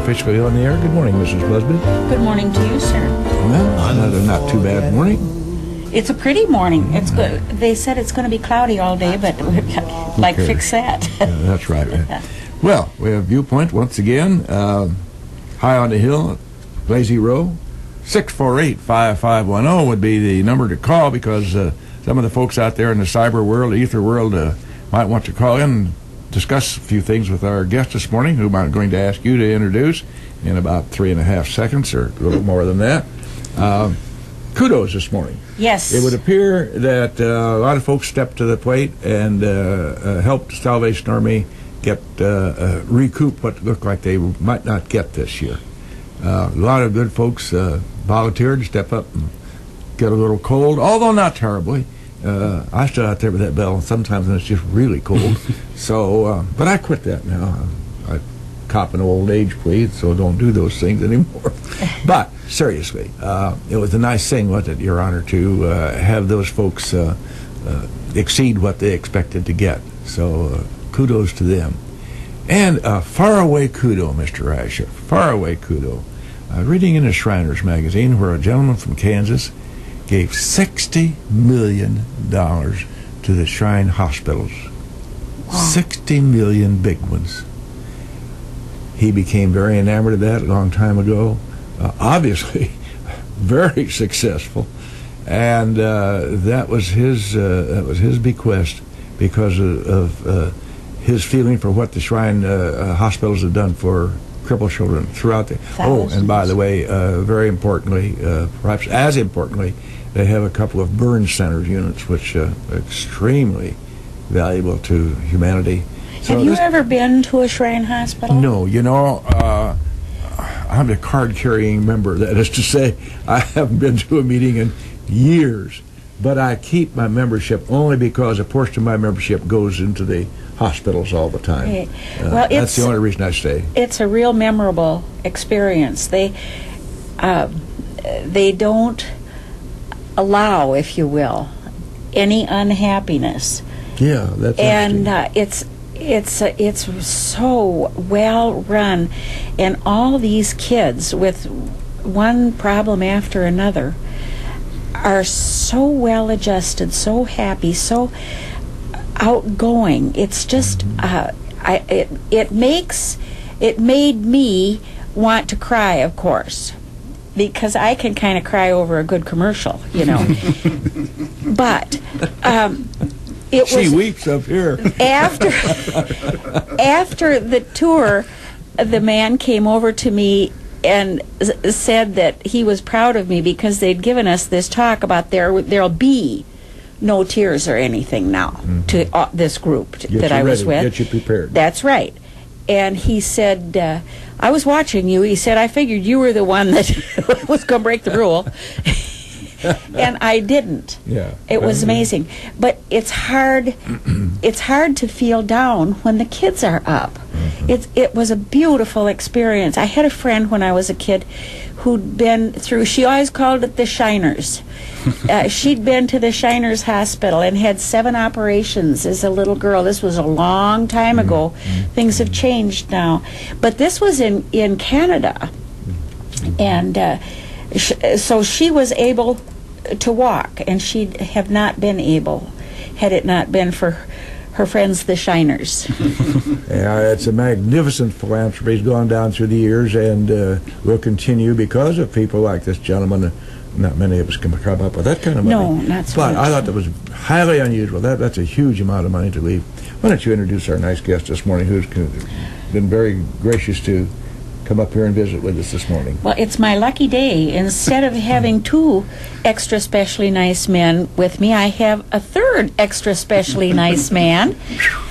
officially on the air. Good morning, Mrs. Busby. Good morning to you, sir. Well, not too bad morning. It's a pretty morning. It's good. They said it's going to be cloudy all day, but fix that. Yeah, that's right. Well, we have Viewpoint once again. High on the hill, Lazy Row. 648-5510 would be the number to call, because some of the folks out there in the cyber world, the ether world, might want to call in and discuss a few things with our guest this morning, who I'm going to ask you to introduce in about 3.5 seconds, or a little more than that. Kudos this morning. Yes. It would appear that a lot of folks stepped to the plate and helped the Salvation Army get recoup what looked like they might not get this year. A lot of good folks volunteered to step up and get a little cold, although not terribly. I stood out there with that bell sometimes, and it's just really cold. But I quit that now. I cop an old age plea, so don't do those things anymore. But seriously, it was a nice thing, wasn't it, Your Honor, to have those folks exceed what they expected to get. So kudos to them. And faraway kudo, Mr. Asher, faraway kudo. Reading in a Shriners magazine where a gentleman from Kansas gave $60 million to the Shrine hospitals. Wow. 60 million big ones. He became very enamored of that a long time ago. Obviously, very successful, and that was his bequest, because of his feeling for what the Shrine hospitals have done for crippled children throughout the... Thousands. Oh, and by the way, very importantly, perhaps as importantly, they have a couple of burn center units, which are extremely valuable to humanity. Have you ever been to a Shrine hospital? No, I'm a card-carrying member. That is to say, I haven't been to a meeting in years, but I keep my membership only because a portion of my membership goes into the hospitals all the time. Right. Well, that's the only reason I stay. It's a real memorable experience. They don't allow, if you will, any unhappiness. Yeah, that's and it's so well run, and all these kids with one problem after another are so well adjusted, so happy, so outgoing. It's just it made me want to cry, of course, because I can kind of cry over a good commercial, but she weeps up here. After the tour, the man came over to me and said that he was proud of me because they'd given us this talk about there'll be no tears or anything now to this group that I was with. Get you prepared. That's right. And he said, I was watching you. He said, I figured you were the one that was going to break the rule. And I didn't. Yeah. It was amazing. But it's hard to feel down when the kids are up. It was a beautiful experience. I had a friend when I was a kid who'd been through, she always called it the Shiners. She'd been to the Shiners Hospital and had 7 operations as a little girl. This was a long time ago. Things have changed now. But this was in Canada. And so she was able to walk, and she'd have not been able had it not been for her friends, the Shiners. Yeah, it's a magnificent philanthropy. It's gone down through the years, and will continue because of people like this gentleman. Not many of us can come up with that kind of money. No, not so But much. I thought that was highly unusual. That's a huge amount of money to leave. Why don't you introduce our nice guest this morning, who's been very gracious to come up here and visit with us this morning. Well, it's my lucky day. Instead of having 2 extra specially nice men with me, I have a 3rd extra specially nice man.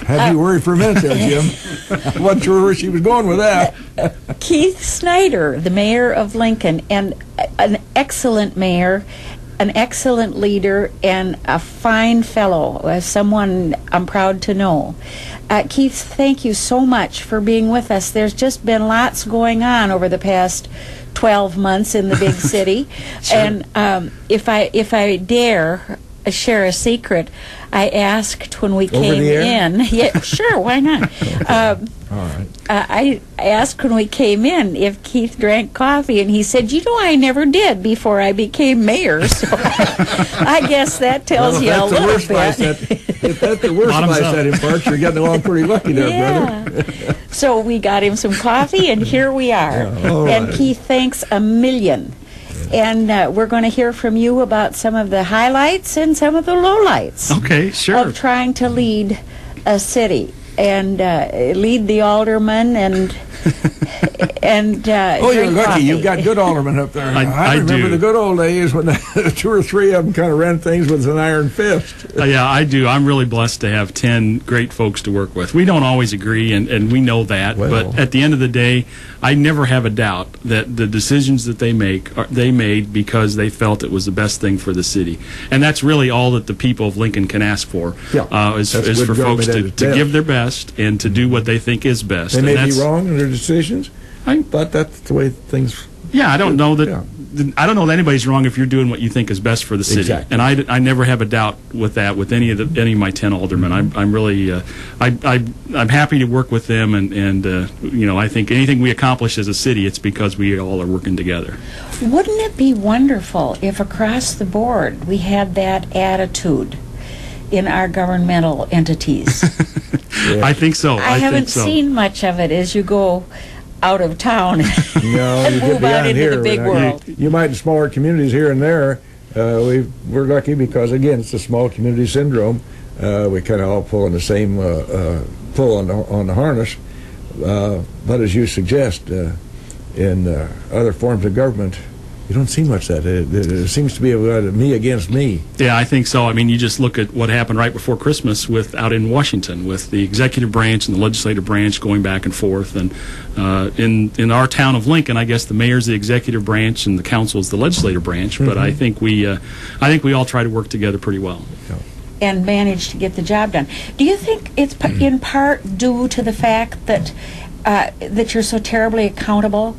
Had you worried for a minute there, Jim. I wasn't sure where she was going with that. Keith Snyder, the mayor of Lincoln, and an excellent mayor, an excellent leader, and a fine fellow, someone I'm proud to know. Keith, thank you so much for being with us. There's just been lots going on over the past 12 months in the big city. Sure. And if I dare share a secret, I asked when we came in. Yeah, sure, why not? All right. I asked when we came in if Keith drank coffee, and he said, I never did before I became mayor. So I guess that tells you a little bit. If that's the worst advice that imparts, you're getting along pretty lucky there, brother. So we got him some coffee, and here we are. And Keith, thanks a million. And we're going to hear from you about some of the highlights and some of the lowlights. Okay, sure. Of trying to lead a city and lead the aldermen and oh, you're lucky. coffee. You've got good aldermen up there. I remember do. the good old days when 2 or 3 of them kind of ran things with an iron fist. Yeah, I do. I'm really blessed to have 10 great folks to work with. We don't always agree, and we know that. Well. But at the end of the day, I never have a doubt that the decisions that they made because they felt it was the best thing for the city. And that's really all that the people of Lincoln can ask for, is for folks to give their best and to do what they think is best. They may be wrong in their decisions, but that's the way things... Yeah, I don't know that... Yeah. I don't know that anybody's wrong if you're doing what you think is best for the city. Exactly. And I never have a doubt with that with any of my 10 aldermen. I'm really I'm happy to work with them, and I think anything we accomplish as a city, it's because we all are working together. Wouldn't it be wonderful if across the board we had that attitude in our governmental entities? I think so. I haven't seen much of it as you go out of town and move out into the big world. You might in smaller communities here and there. We're lucky because, again, it's a small community syndrome. We kind of all pull on the same pull on the harness. But as you suggest, in other forms of government, you don't see much of that. It seems to be a me against me. Yeah, I think so. I mean, you just look at what happened right before Christmas out in Washington with the executive branch and the legislative branch going back and forth. And in our town of Lincoln, I guess the mayor's the executive branch and the council is the legislative branch. But I think we all try to work together pretty well. And manage to get the job done. Do you think it's in part due to the fact that that you're so terribly accountable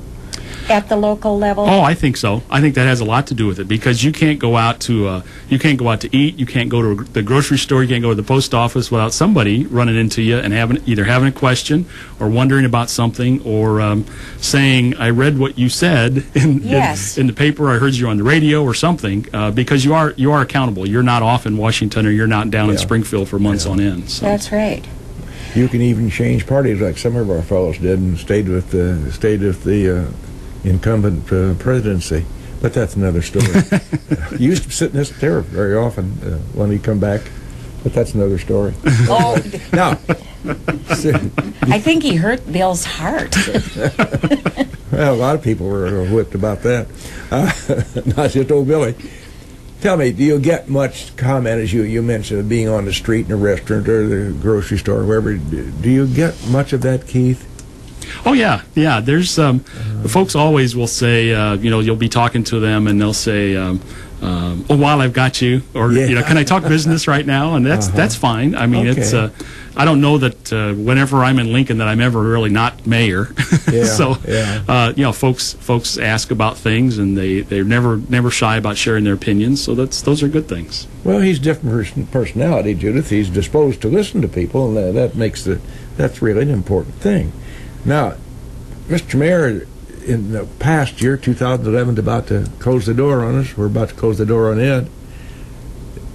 at the local level? Oh, I think so. I think that has a lot to do with it because you can't go out to eat, you can't go to the grocery store, you can't go to the post office without somebody running into you and either having a question or wondering about something or saying, "I read what you said in the paper, I heard you on the radio," or something. Because you are accountable. You're not off in Washington or you're not down in Springfield for months on end. So. That's right. You can even change parties like some of our fellows did and stayed with the incumbent presidency, but that's another story. You used to sit in this chair very often when he come back, but that's another story. Oh, now, I think he hurt Bill's heart. Well, a lot of people were whipped about that. Not just old Billy. Tell me, do you get much comment, as you mentioned, being on the street in a restaurant or the grocery store or wherever? Do you get much of that, Keith? Oh yeah. There's folks always will say, you'll be talking to them and they'll say, "Oh, while I've got you," or "Can I talk business right now?" And that's fine. I mean, it's I don't know that whenever I'm in Lincoln that I'm ever really not mayor. So folks ask about things and they're never shy about sharing their opinions. So those are good things. Well, he's different personality, Judith. He's disposed to listen to people, and that's really an important thing. Now, Mr. Mayor, in the past year, 2011, about to close the door on us. We're about to close the door on it.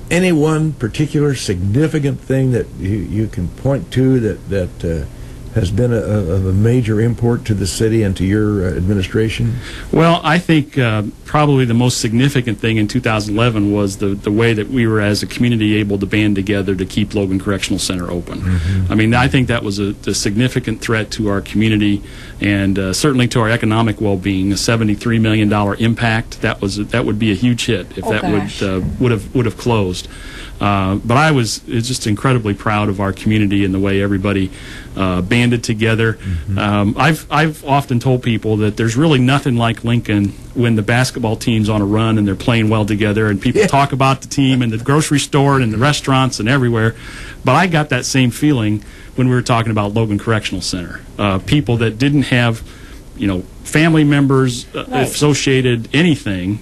Any one particular significant thing that you can point to that has been of a major import to the city and to your administration? Well, I think probably the most significant thing in 2011 was the way that we were as a community able to band together to keep Logan Correctional Center open. Mm-hmm. I mean, I think that was a significant threat to our community and certainly to our economic well-being. A $73 million impact, that would be a huge hit if would have closed. But I was just incredibly proud of our community and the way everybody banded together. Mm-hmm. I've often told people that there's really nothing like Lincoln when the basketball team's on a run and they're playing well together and people talk about the team in the grocery store and in the restaurants and everywhere. But I got that same feeling when we were talking about Logan Correctional Center. People that didn't have family members associated anything.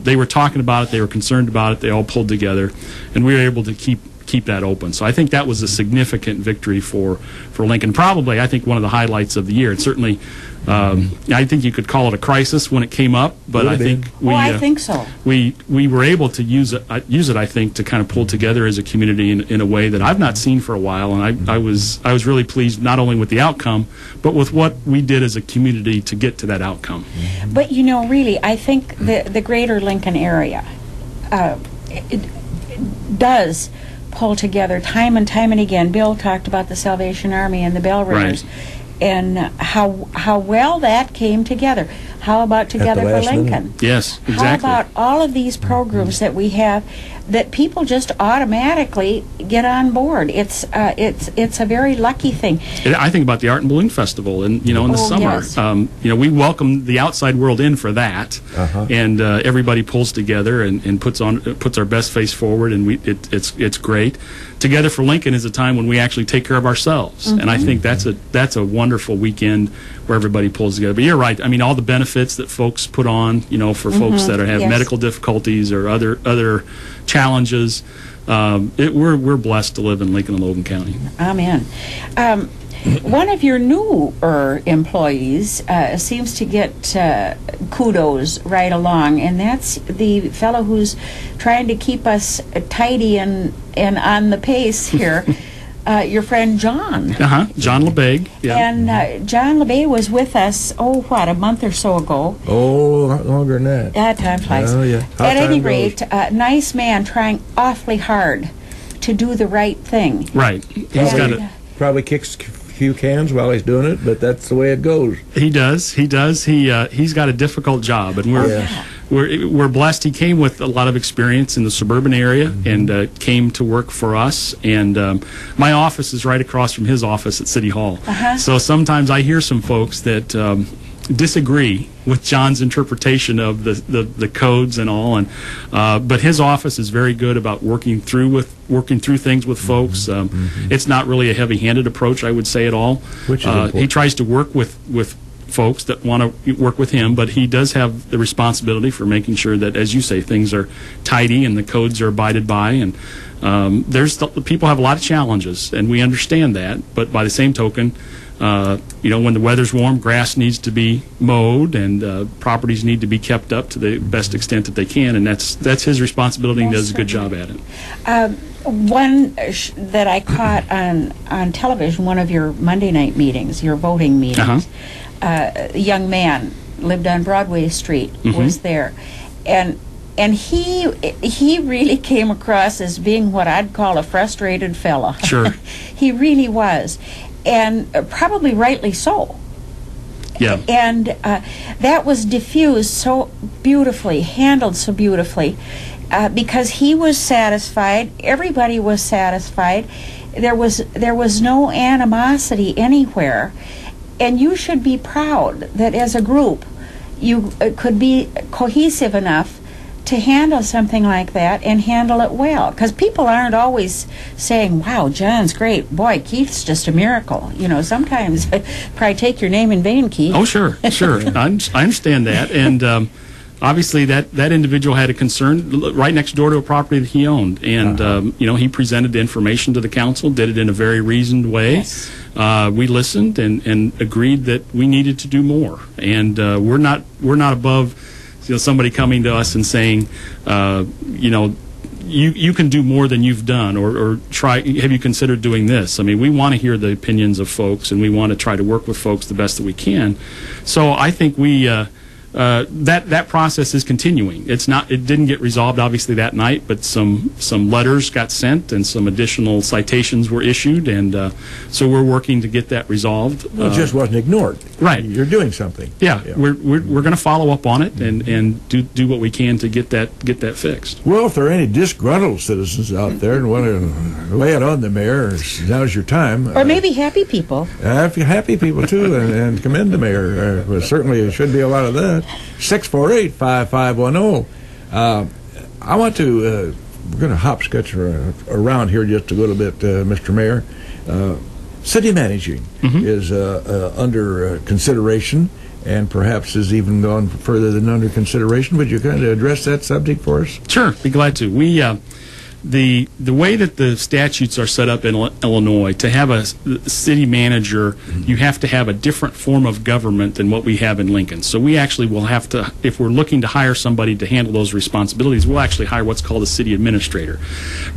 They were talking about it. They were concerned about it. They all pulled together, and we were able to keep keep that open. So I think that was a significant victory for Lincoln. Probably, I think, one of the highlights of the year. It's certainly, I think you could call it a crisis when it came up, but I think I think so. We were able to use it, I think, to kind of pull together as a community in a way that I've not seen for a while, and I was really pleased not only with the outcome, but with what we did as a community to get to that outcome. But you know, really, I think the greater Lincoln area it does pull together time and time and again. Bill talked about the Salvation Army and the Bell Riders. Right. And how well that came together. How about Together for Lincoln? Minute. Yes, exactly. How about all of these programs that we have that people just automatically get on board? It's a very lucky thing. I think about the Art and Balloon Festival, and in the summer, yes. We welcome the outside world in for that, and everybody pulls together and puts our best face forward, and it's great. Together for Lincoln is a time when we actually take care of ourselves, and I think that's a wonderful weekend where everybody pulls together. But you're right. I mean, all the benefits that folks put on, for folks that have medical difficulties or other challenges. We're blessed to live in Lincoln and Logan County. Amen. One of your newer employees seems to get kudos right along, and that's the fellow who's trying to keep us tidy and on the pace here. Your friend John. John LeBeg. Yeah. And John LeBeg was with us, a month or so ago. Oh, not longer than that. Time flies. Oh, yeah. At any rate, nice man trying awfully hard to do the right thing. Right. He's got it. Probably kicks a few cans while he's doing it, but that's the way it goes. He does. He's got a difficult job, and we're blessed. He came with a lot of experience in the suburban area and came to work for us. And my office is right across from his office at City Hall. So sometimes I hear some folks that disagree with John's interpretation of the codes and all, and but his office is very good about working through things with folks. It's not really a heavy-handed approach, I would say, at all. Which is he tries to work with folks that want to work with him, but he does have the responsibility for making sure that, as you say, things are tidy and the codes are abided by. And people have a lot of challenges, and we understand that. But by the same token, when the weather's warm, grass needs to be mowed, and properties need to be kept up to the best extent that they can, and that's his responsibility, and he does a good job at it. One that I caught on television, one of your Monday night meetings, your voting meetings, a young man lived on Broadway Street, was there, and he really came across as being what I'd call a frustrated fella. Sure. He really was. And probably rightly so. Yeah. And that was diffused so beautifully, handled so beautifully, because he was satisfied, everybody was satisfied, there was no animosity anywhere, and you should be proud that as a group you could be cohesive enough to handle something like that and handle it well, because people aren't always saying, wow, John's great, boy, Keith's just a miracle. Sometimes probably take your name in vain, Keith. Oh, sure. I understand that, and obviously that individual had a concern right next door to a property that he owned, and he presented the information to the council, did it in a very reasoned way. Yes. We listened and agreed that we needed to do more, and we're not above somebody coming to us and saying, you can do more than you've done, or try. Have you considered doing this? I mean, we want to hear the opinions of folks, and we want to try to work with folks the best that we can. So I think we that process is continuing. It didn't get resolved obviously that night, but some letters got sent and some additional citations were issued, and so we're working to get that resolved. Well, it just wasn't ignored. Right. You're doing something. Yeah. We're going to follow up on it and do what we can to get that fixed. Well, if there are any disgruntled citizens out there and want to lay it on the mayor, now's your time. Or maybe happy people. Happy people too, and commend the mayor. Certainly, there should be a lot of that. 648-5510. I want to, we're going to hopscotch around here just a little bit, Mr. Mayor. City managing is under consideration, and perhaps has even gone further than under consideration. Would you kind of address that subject for us? Sure, be glad to. We the way that the statutes are set up in Illinois, to have a city manager, you have to have a different form of government than what we have in Lincoln. So we actually will have to, if we're looking to hire somebody to handle those responsibilities, we'll actually hire what's called a city administrator.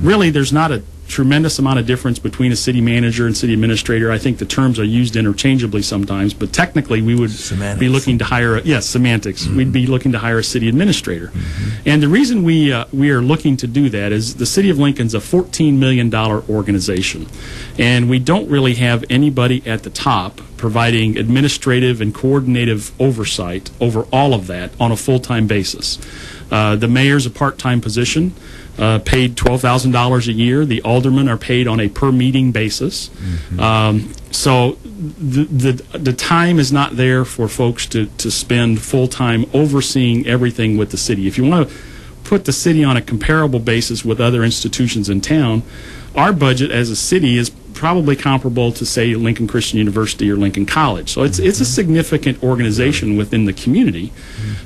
Really, there's not a tremendous amount of difference between a city manager and city administrator. I think the terms are used interchangeably sometimes, but technically we would be looking to hire semantics. We'd be looking to hire a city administrator. And the reason we are looking to do that is the city of Lincoln's a $14 million organization, and we don't really have anybody at the top providing administrative and coordinative oversight over all of that on a full-time basis. The mayor's a part-time position, paid $12,000 a year. The aldermen are paid on a per-meeting basis. So the time is not there for folks to spend full-time overseeing everything with the city. If you want to put the city on a comparable basis with other institutions in town, our budget as a city is probably comparable to, say, Lincoln Christian University or Lincoln College. So it's a significant organization within the community.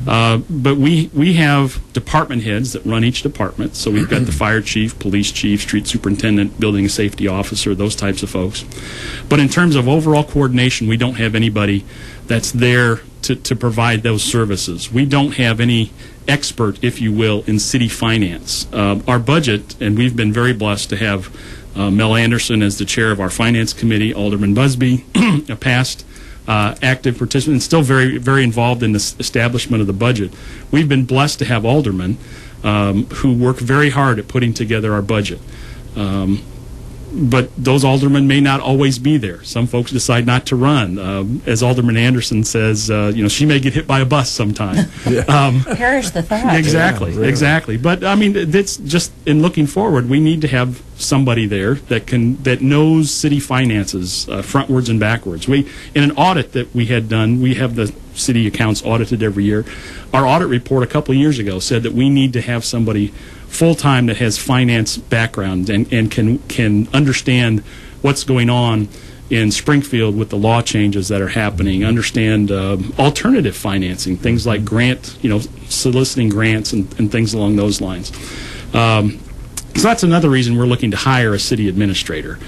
But we have department heads that run each department. So we've got the fire chief, police chief, street superintendent, building and safety officer, those types of folks. But in terms of overall coordination, we don't have anybody that's there to provide those services. We don't have any expert, if you will, in city finance. Our budget, and we've been very blessed to have Mel Anderson as the chair of our finance committee, Alderman Busby, a past active participant, and still very, very involved in the establishment of the budget. We've been blessed to have aldermen who work very hard at putting together our budget. But those aldermen may not always be there. Some folks decide not to run. As Alderman Anderson says, she may get hit by a bus sometime. Perish the thought. Exactly, really. Exactly. But I mean, it's just in looking forward, we need to have somebody there that knows city finances frontwards and backwards. In an audit that we had done, we have the city accounts audited every year. Our audit report a couple of years ago said that we need to have somebody full-time that has finance background and can understand what's going on in Springfield with the law changes that are happening, understand alternative financing, things like soliciting grants and things along those lines. So that's another reason we're looking to hire a city administrator.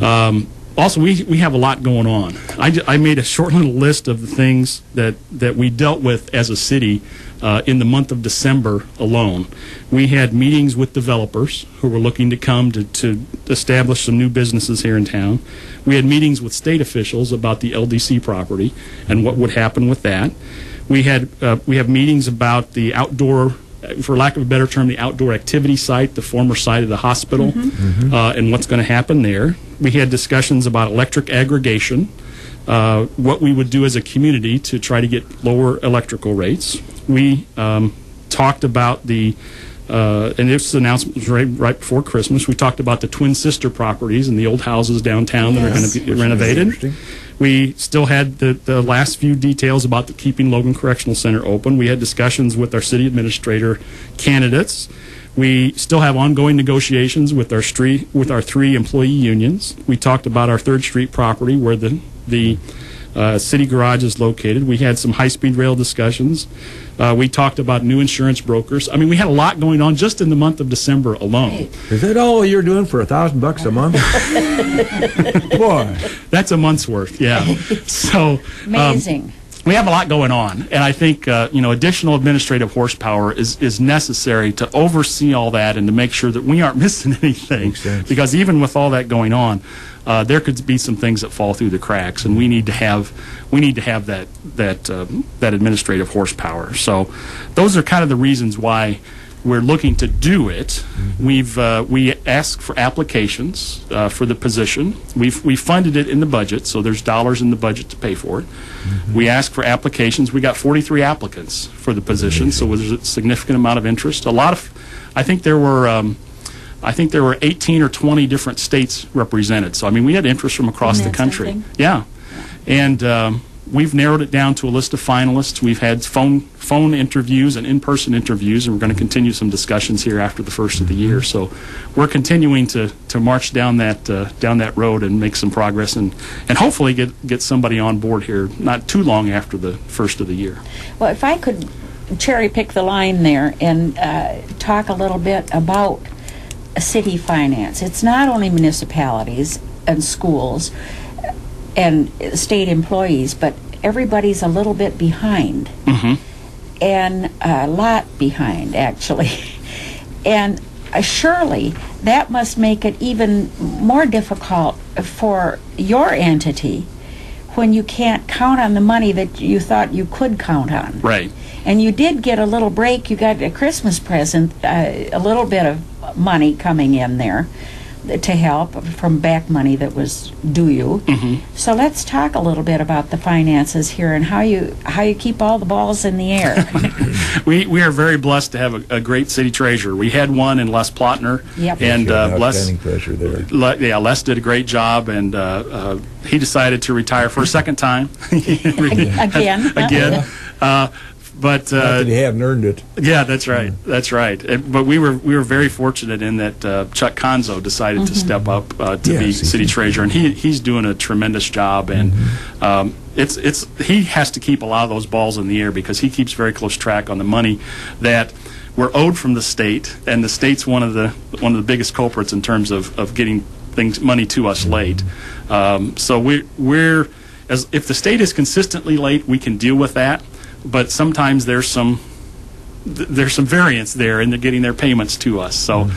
Also, we have a lot going on. I made a short little list of the things that we dealt with as a city in the month of December alone. We had meetings with developers who were looking to come to establish some new businesses here in town. We had meetings with state officials about the LDC property and what would happen with that. We have meetings about the outdoor, for lack of a better term, the outdoor activity site, the former site of the hospital, and what's going to happen there. We had discussions about electric aggregation, what we would do as a community to try to get lower electrical rates. We talked about and this announcement was right before Christmas, we talked about the twin sister properties and the old houses downtown that are going to be renovated. We still had the last few details about keeping Logan Correctional Center open. We had discussions with our city administrator candidates. We still have ongoing negotiations with our 3 employee unions. We talked about our 3rd Street property where the city garage is located. We had some high-speed rail discussions. We talked about new insurance brokers. I mean, we had a lot going on just in the month of December alone. Is that all you're doing for $1,000 a month? Boy, that's a month's worth. Yeah. So amazing. We have a lot going on, and I think additional administrative horsepower is necessary to oversee all that and to make sure that we aren't missing anything. Because even with all that going on, there could be some things that fall through the cracks, and we need to have that administrative horsepower. So those are kind of the reasons why we're looking to do it. We asked for applications for the position. We funded it in the budget, so there's dollars in the budget to pay for it. We asked for applications. We got 43 applicants for the position, so there's a significant amount of interest. I think there were 18 or 20 different states represented. So I mean, we had interest from across the country. Something? Yeah, and we've narrowed it down to a list of finalists. We've had phone interviews and in-person interviews, and we're going to continue some discussions here after the first of the year. So we're continuing to march down that road and make some progress, and hopefully get somebody on board here not too long after the first of the year. Well, if I could cherry pick the line there and talk a little bit about city finance. It's not only municipalities and schools and state employees, but everybody's a little bit behind. And a lot behind, actually. And surely that must make it even more difficult for your entity when you can't count on the money that you thought you could count on. Right. And you did get a little break. You got a Christmas present, a little bit of money coming in there to help from back money that was due you. So let's talk a little bit about the finances here and how you keep all the balls in the air. We are very blessed to have a great city treasurer. We had one in Les Plotner, and Les, treasurer there. Les did a great job, and he decided to retire for a second time. Again. But not that he hadn't earned it. Yeah, that's right. That's right. But we were very fortunate in that Chuck Conzo decided to step up to be city treasurer, and he's doing a tremendous job. And he has to keep a lot of those balls in the air because he keeps very close track on the money that we're owed from the state, and the state's one of the biggest culprits in terms of getting money to us late. So we're if the state is consistently late, we can deal with that. But sometimes there's some variance there in getting their payments to us. So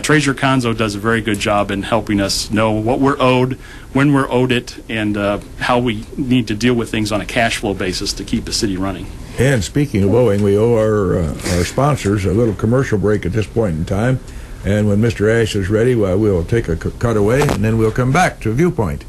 Treasurer Conzo does a very good job in helping us know what we're owed, when we're owed it, and how we need to deal with things on a cash flow basis to keep the city running. And speaking of owing, we owe our sponsors a little commercial break at this point in time. And when Mr. Ash is ready, we'll take a cutaway, and then we'll come back to Viewpoint.